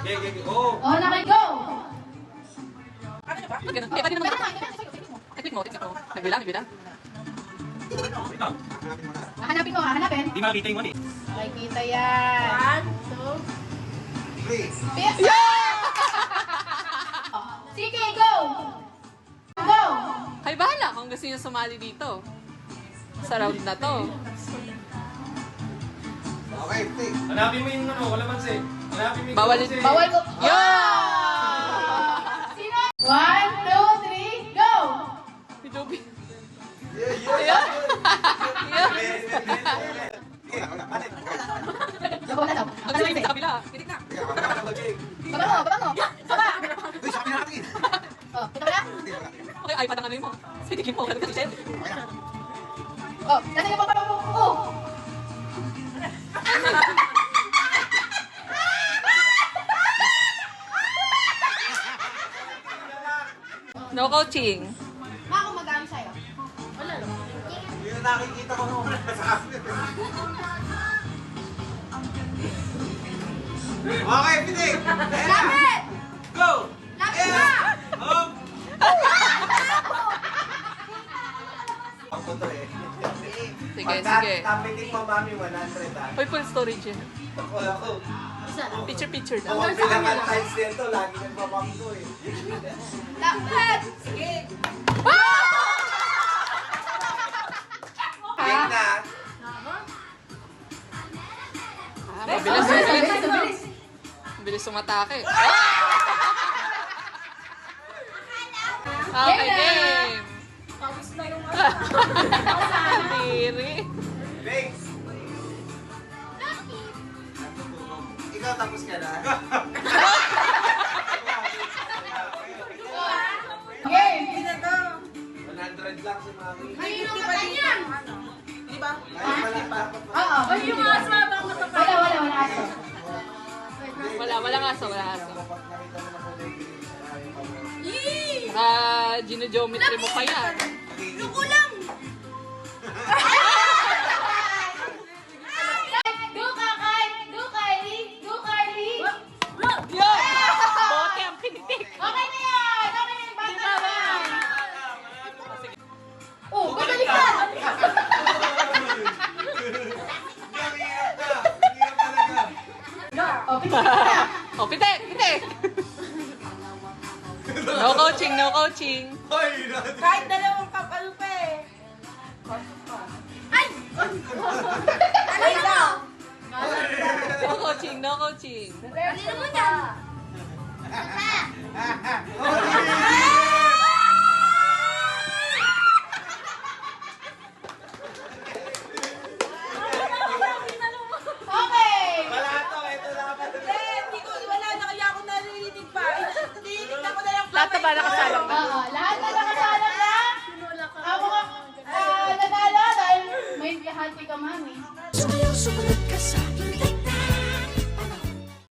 Oh, naki-go! Eh, pwede naman. Click mo. Nagbilang. Hanapin mo, hanapin. Hindi makita yung one eh. Makikita yan. 1, 2, 3. Yeah! Sige, go! Go! Ay, bahala kung gusto niyo sumali dito. Sa round na to. Okay, take. Hanapin mo yung kalamansi. Hanapin mo yung Bawal kalamansi. Bawal ko. Yeah! Sino? 1, 2, 3, go! Si Joby. Yeah. Go na daw. Ang sabi sa kabila. Kitik na. Patang mo. Saba. Uy, sabi na natin. Oh, kita mo na? Okay, ay, patang ano mo. Sitigin mo. Ano kasi siya? Oh, nasa yung patang mo. Oh! No coaching. Ma, ako mag-aami sa'yo. Wala lang. Hindi na nakikita ko nung sa akin. Okay, pitik. Lapit! Go! Lapit na! Up! Ako to eh. Sige. Tapitik mo, mami, 100 ah. Hoy, full storage yan. Ako. Picture na. Ako bilangan times dito, lagi nagmamam ko eh. Lapit! Sige. Pitik na. Mabilis. Bilis sumatake. Okay, game. Pawis na yung Diri. Thanks. Ikaw tapos ka na. Game! 100 lang si mami. Mahirap ka yan! Di ba? Oo. Ay, yung aso habang matapay. Wala aso. Walang aso. Nakita mo na po na yung Gino-geometry mo pa yan. Kulang! Go, Kakay! Go, Kylie! Go, Carly! Yun! Bote ang pinitik. Okay na yan! Okay na yung bata na yan! Sige. Oh, magaling ka! Oh, pitik ka! Oh, pitik! No coaching. Kahit dalawang kapal pa eh. Ay! Ano na? No coaching. Ano mo yan?